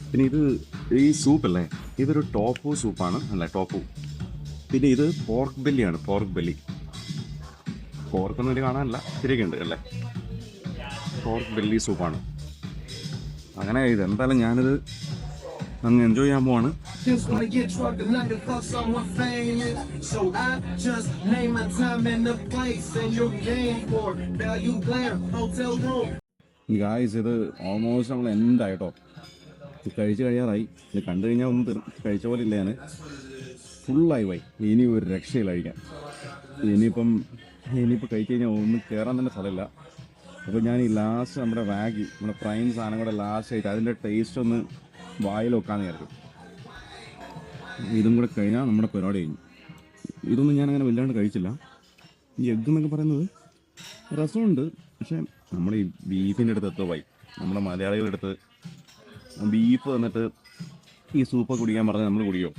പിന്നെ ഇത് ഈ സൂപ്പല്ലേ, ഇതൊരു ടോപ്പു സൂപ്പാണ് അല്ലേ, ടോപ്പു. പിന്നെ ഇത് പോർക്ക് ബെല്ലിയാണ്, പോർക്ക് ബെല്ലി. പോർക്കൊന്നും ഇത് കാണാനല്ല, ശരിയൊക്കെ ഉണ്ട് അല്ലേ. പോർക്ക് ബെല്ലി സൂപ്പാണ്. അങ്ങനെ ഇത് എന്തായാലും ഞാനിത് അങ്ങ് എൻജോയ് ചെയ്യാൻ പോവാണ്. Just wanna get drunk tonight and fuck someone famous. So I just name my time and the place and your game for value glare hotel room. Guys ഇത് ഓൾമോസ്റ്റ് നമ്മൾ എന്തായിട്ടോ കഴിച്ച് കഴിയാറായി. ഇത് കണ്ടു കഴിഞ്ഞാൽ ഒന്നും കഴിച്ച പോലെ ഇല്ല. ഞാൻ ഫുള്ളായി പോയി. ഇനി ഒരു രക്ഷയില്ല കഴിക്കാൻ. ഇനിയിപ്പോൾ കഴിച്ച് കഴിഞ്ഞാൽ ഒന്നും കയറാൻ തന്നെ സ്ഥലമില്ല. അപ്പോൾ ഞാൻ ഈ ലാസ്റ്റ് നമ്മുടെ വാഗി, നമ്മുടെ പ്രൈം സാധനം കൂടെ ലാസ്റ്റ് ആയിട്ട് അതിൻ്റെ ടേസ്റ്റ് ഒന്ന് വായിൽ വെക്കാമെന്ന് വിചാരിക്കും. ഇതും കൂടെ കഴിഞ്ഞാൽ നമ്മുടെ പരിപാടി കഴിഞ്ഞു. ഇതൊന്നും ഞാൻ അങ്ങനെ വല്ലാണ്ട് കഴിച്ചില്ല. ഈ എഗ്ഗ് എന്നൊക്കെ പറയുന്നത് രസമുണ്ട്, പക്ഷേ നമ്മുടെ ഈ ബീഫിൻ്റെ അടുത്ത് എത്തോ പോയി. നമ്മുടെ മലയാളികളുടെ അടുത്ത് ബീഫ് വന്നിട്ട് ഈ സൂപ്പ് കുടിക്കാൻ പറഞ്ഞാൽ നമ്മൾ കുടിയോ?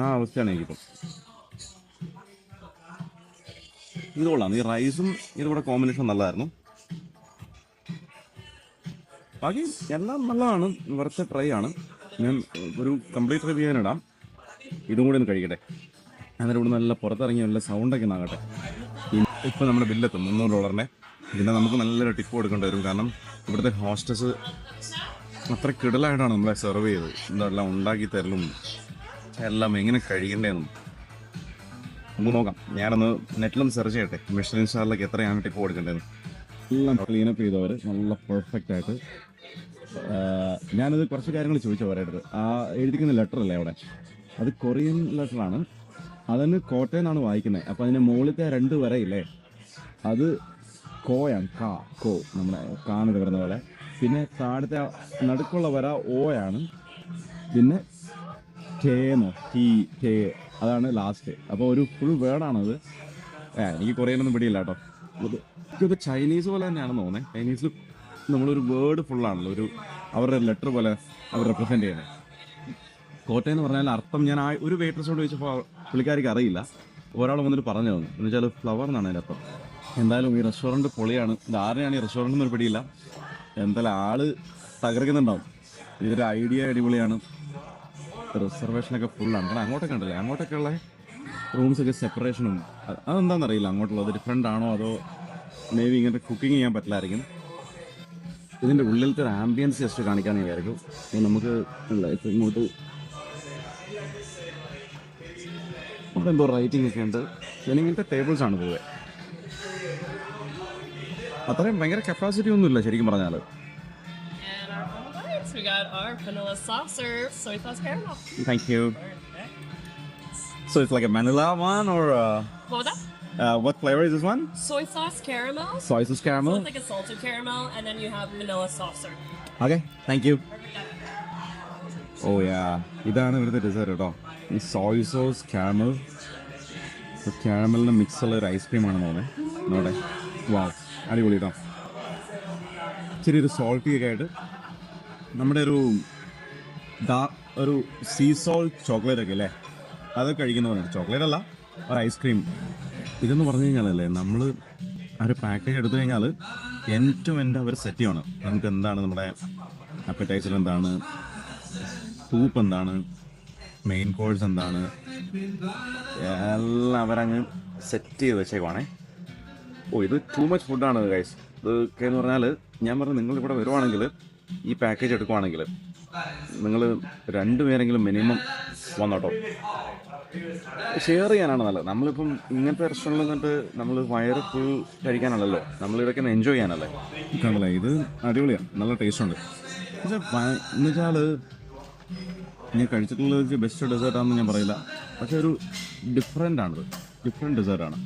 ആ അവസ്ഥയാണ് എനിക്കിപ്പം. ഇത് കൊള്ളാം. ഈ റൈസും ഇതുകൂടെ കോമ്പിനേഷൻ നല്ലതായിരുന്നു. ബാക്കി എല്ലാം നല്ലതാണ്, കുറച്ച് ട്രൈ ആണ്. ഞാൻ ഒരു കംപ്ലീറ്റ് റിവ്യൂ ചെയ്യാനിടാം. ഇതും കൂടി ഒന്ന് കഴിക്കട്ടെ. അന്നേരം ഇവിടെ നല്ല പുറത്തിറങ്ങി നല്ല സൗണ്ടൊക്കെ ഒന്നാകട്ടെ. ഇപ്പം നമ്മുടെ ബില്ലെത്തും $300. പിന്നെ നമുക്ക് നല്ലൊരു ടിപ്പ് കൊടുക്കേണ്ടി വരും. കാരണം ഇവിടുത്തെ ഹോസ്റ്റസ് അത്ര കിടലായിട്ടാണ് നമ്മളെ സെർവ് ചെയ്തത്. എന്തെല്ലാം ഉണ്ടാക്കി തരലും എല്ലാം എങ്ങനെ കഴിക്കണ്ടേന്നും നമുക്ക് നോക്കാം. ഞാനൊന്ന് നെറ്റിലൊന്ന് സെർച്ച് ചെയ്യട്ടെ മിഷലിൻ സ്റ്റാറിലേക്ക് എത്രയാണ് ടിപ്പ് കൊടുക്കേണ്ടതെന്ന്. എല്ലാം ക്ലീനപ്പ് ചെയ്തവർ നല്ല പെർഫെക്റ്റ് ആയിട്ട്. ഞാനത് കുറച്ച് കാര്യങ്ങൾ ചോദിച്ചു അവരുടെ ആ എഴുതിക്കുന്ന ലെറ്റർ അല്ലേ അവിടെ, അത് കൊറിയൻ ലെറ്ററാണ്. അതിന് കോട്ടയം എന്നാണ് വായിക്കുന്നത്. അപ്പോൾ അതിന് മുകളിലത്തെ 2 വരയില്ലേ, അത് കോയാണ്. കോ നമ്മുടെ കാന്ന് വരുന്ന പോലെ. പിന്നെ താഴത്തെ നടുക്കുള്ള വര ഓയാണ്. പിന്നെ കെ അതാണ് ലാസ്റ്റ്. അപ്പോൾ ഒരു ഫുൾ വേർഡാണത്. എനിക്ക് കൊറിയനൊന്നും പിടിയില്ല കേട്ടോ. ഇത് ചൈനീസ് പോലെ തന്നെയാണെന്ന് തോന്നുന്നത്. ചൈനീസിൽ നമ്മളൊരു വേർഡ് ഫുള്ളാണല്ലോ, ഒരു അവരുടെ ലെറ്റർ പോലെ അവർ റെപ്രസെൻ്റ് ചെയ്യുന്നത്. കോട്ടയം എന്ന് പറഞ്ഞാൽ അർത്ഥം ഞാൻ ആ ഒരു വെയിറ്റേഴ്സോട് ചോദിച്ചപ്പോൾ പുള്ളിക്കാരിക്ക് അറിയില്ല. ഒരാൾ വന്നിട്ട് പറഞ്ഞു തന്നു. എന്ന് വെച്ചാൽ ഫ്ലവർ എന്നാണ് അതിൻ്റെ അർത്ഥം. എന്തായാലും ഈ റെസ്റ്റോറൻറ്റ് പൊളിയാണ്. ഇത് ആരെയാണ് ഈ റെസ്റ്റോറൻറ്റ് എന്നൊരു പിടിയില്ല. എന്തായാലും ആള് തകർക്കുന്നുണ്ടാവും. ഇതൊരു ഐഡിയ അടിപൊളിയാണ്. റിസർവേഷനൊക്കെ ഫുള്ളാണ്. കാരണം അങ്ങോട്ടൊക്കെ ഉണ്ടല്ലേ, അങ്ങോട്ടൊക്കെ ഉള്ള റൂംസൊക്കെ സെപ്പറേഷനും അതെന്താണെന്നറിയില്ല. അങ്ങോട്ടുള്ളത് ഡിഫറെൻ്റ് ആണോ അതോ മേ ബി ഇങ്ങനത്തെ കുക്കിംഗ് ചെയ്യാൻ പറ്റില്ലായിരിക്കും. ഇതിൻ്റെ ഉള്ളിലത്തെ ഒരു ആംബിയൻസ് ജസ്റ്റ് കാണിക്കാമെന്ന് വിചാരിക്കും. അപ്പോൾ നമുക്ക് ഇങ്ങോട്ട് അവിടെ എന്തോ റൈറ്റിംഗ് ഒക്കെ ഉണ്ട്. പിന്നെ ഇങ്ങനത്തെ ടേബിൾസ് ആണ് പൊതുവെ. അത്രയും ഭയങ്കര കപ്പാസിറ്റി ഒന്നുമില്ല ശരിക്കും പറഞ്ഞാൽ. We got our vanilla soft serve soy sauce caramel. Thank you. So it's like a vanilla one or What was that? what flavor is this one? Soy sauce caramel. Soy sauce So caramel. it's like a salted caramel, and then you have vanilla soft serve. Okay, thank you. Oh yeah, ഇതാണ് ഇവിടുത്തെ ഡെസേർട്ട് കേട്ടോ. ഈ സോയ് സോസ് കാരമൽ. കാരമലിന് മിക്സ് ഉള്ള ഒരു ഐസ്ക്രീം ആണെന്ന് തോന്നുന്നത്. നോട്ടെ, വാവ്, അടിപൊളി കേട്ടോ. ഇച്ചിരി ഒരു സോൾട്ടി ഒക്കെ ആയിട്ട് നമ്മുടെ ഒരു സീ സോൾട്ട് ചോക്ലേറ്റ് ഒക്കെ അല്ലേ, അത് കഴിക്കുന്നവരുണ്ട്. ചോക്ലേറ്റ് അല്ല, ഒരു ഐസ്ക്രീം. ഇതെന്ന് പറഞ്ഞു കഴിഞ്ഞാലല്ലേ, നമ്മൾ ആ ഒരു പാക്കേജ് എടുത്തു കഴിഞ്ഞാൽ ഏറ്റവും എൻ്റെ അവർ സെറ്റ് ചെയ്യണം. നമുക്ക് എന്താണ് നമ്മുടെ അപ്പറ്റൈസർ, എന്താണ് സൂപ്പ്, എന്താണ് മെയിൻ കോഴ്സ്, എന്താണ് എല്ലാം അവരങ്ങ് സെറ്റ് ചെയ്ത് വെച്ചേക്കുവാണേ. ഇത് ടു മച്ച് ഫുഡാണ് ഗൈസ്. ഇതൊക്കെ എന്ന് പറഞ്ഞാൽ ഞാൻ പറഞ്ഞു, നിങ്ങളിവിടെ വരുവാണെങ്കിൽ ഈ പാക്കേജ് എടുക്കുവാണെങ്കിൽ നിങ്ങൾ 2 പേരെങ്കിലും മിനിമം വന്നോട്ടോ. ഷെയർ ചെയ്യാനാണ് നല്ലത്. നമ്മളിപ്പം ഇങ്ങനത്തെ റെസ്റ്റോറൻറ്റിൽ നിന്നിട്ട് നമ്മൾ വയറ് ഫുൾ കഴിക്കാനല്ലല്ലോ, നമ്മളിതൊക്കെ ഒന്ന് എൻജോയ് ചെയ്യാനല്ലേ. കണ്ടല്ലേ, ഇത് അടിപൊളിയാണ്, നല്ല ടേസ്റ്റ് ഉണ്ട്. എന്ന് വെച്ചാൽ ഞാൻ കഴിച്ചിട്ടുള്ളത് ബെസ്റ്റ് ഡെസേർട്ടാണെന്ന് ഞാൻ പറയില്ല, പക്ഷെ ഒരു ഡിഫറെൻ്റ് ഡെസേർട്ടാണ്.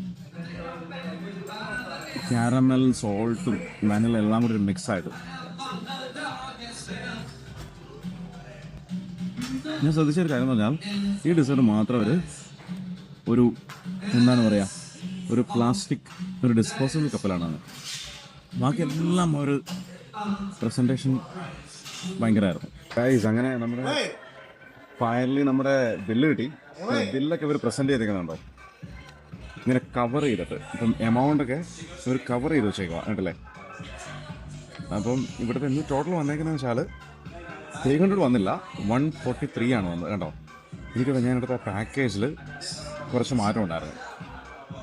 കാരമൽ, സോൾട്ടും വാനില എല്ലാം കൂടി ഒരു മിക്സായിട്ട്. ഞാൻ ശ്രദ്ധിച്ചൊരു കാര്യം എന്ന് പറഞ്ഞാൽ ഈ ഡെസേർട്ട് മാത്രം ഒരു എന്താണ് പറയുക, ഒരു പ്ലാസ്റ്റിക് ഒരു ഡിസ്പോസിബിൾ കപ്പലാണ്. ബാക്കി എല്ലാം ഒരു പ്രസൻറ്റേഷൻ ഭയങ്കരമായിരുന്നു. ഗൈസ്, അങ്ങനെ നമ്മുടെ ഫൈനലി നമ്മുടെ ബില്ല് കിട്ടി. ബില്ലൊക്കെ ഇവർ പ്രസൻറ്റ് ചെയ്തേക്കുന്നുണ്ടോ, ഇങ്ങനെ കവർ ചെയ്തിട്ട്. ഇപ്പം എമൗണ്ടൊക്കെ ഇവർ കവർ ചെയ്ത് വെച്ചേക്കുക കേട്ടല്ലേ. അപ്പം ഇവിടുത്തെ ഇന്ന് ടോട്ടൽ വന്നേക്കുന്നതെന്ന് വെച്ചാൽ 300 വന്നില്ല, 143 ആണ് വന്നത് കേട്ടോ. എനിക്കത് ഞാൻ എടുത്ത പാക്കേജിൽ കുറച്ച് മാറ്റം ഉണ്ടായിരുന്നു.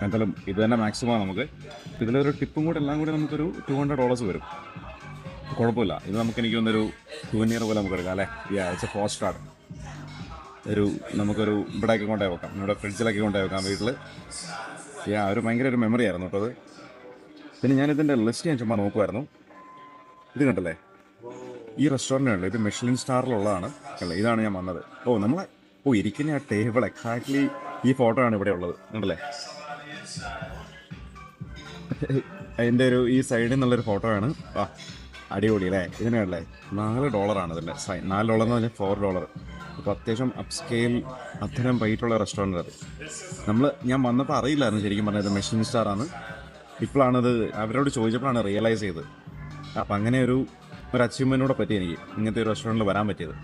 എന്തായാലും ഇത് തന്നെ മാക്സിമം നമുക്ക്. ഇതിലൊരു ടിപ്പും കൂടെ എല്ലാം കൂടി നമുക്കൊരു $200 വരും. കുഴപ്പമില്ല. ഇത് നമുക്ക് എനിക്ക് വന്നൊരു souvenir പോലെ നമുക്ക് എടുക്കാം അല്ലേ. It's A post card. നമുക്കൊരു ഇവിടേക്ക് കൊണ്ടുപോയി വെക്കാം, നമ്മുടെ ഫ്രിഡ്ജിലൊക്കെ കൊണ്ടുപോയി വെക്കാം വീട്ടിൽ. ഒരു ഭയങ്കര ഒരു മെമ്മറി ആയിരുന്നു കേട്ടോ അത്. പിന്നെ ഞാനിതിൻ്റെ ലിസ്റ്റ് ഞാൻ ചുമ്മാ നോക്കുമായിരുന്നു. ഇത് കണ്ടല്ലേ, ഈ റെസ്റ്റോറൻ്റ് ആണ് ഇത് മിഷലിൻ സ്റ്റാറിലുള്ളതാണ് അല്ലേ. ഇതാണ് ഞാൻ വന്നത്. ഇരിക്കുന്ന ആ ടേബിൾ എക്സാക്ട്ലി ഈ ഫോട്ടോ ആണ് ഇവിടെ ഉള്ളത് ഉണ്ടല്ലേ. അതിൻ്റെ ഈ സൈഡിൽ നിന്നുള്ളൊരു ഫോട്ടോ ആണ്. അടിപൊളി അല്ലേ. ഇതിനല്ലേ $4 ഇതിൻ്റെ സൈൻ. $4 എന്ന് പറഞ്ഞാൽ $4. അപ്പോൾ അത്യാവശ്യം അപ്സ്കെയിൽ അത്തരം റേറ്റുള്ള റെസ്റ്റോറൻ്റ് അത്. ഞാൻ വന്നപ്പോൾ അറിയില്ലായിരുന്നു ശരിക്കും പറഞ്ഞത് മിഷലിൻ സ്റ്റാറാണ്. ഇപ്പോഴാണത് അവരോട് ചോദിച്ചപ്പോഴാണ് റിയലൈസ് ചെയ്തത്. അപ്പം അങ്ങനെ ഒരു അച്ചീവ്മെൻറ്റിനോടെ പറ്റി എനിക്ക് ഇങ്ങനത്തെ ഒരു റെസ്റ്റോറൻറ്റിൽ വരാൻ പറ്റിയത്.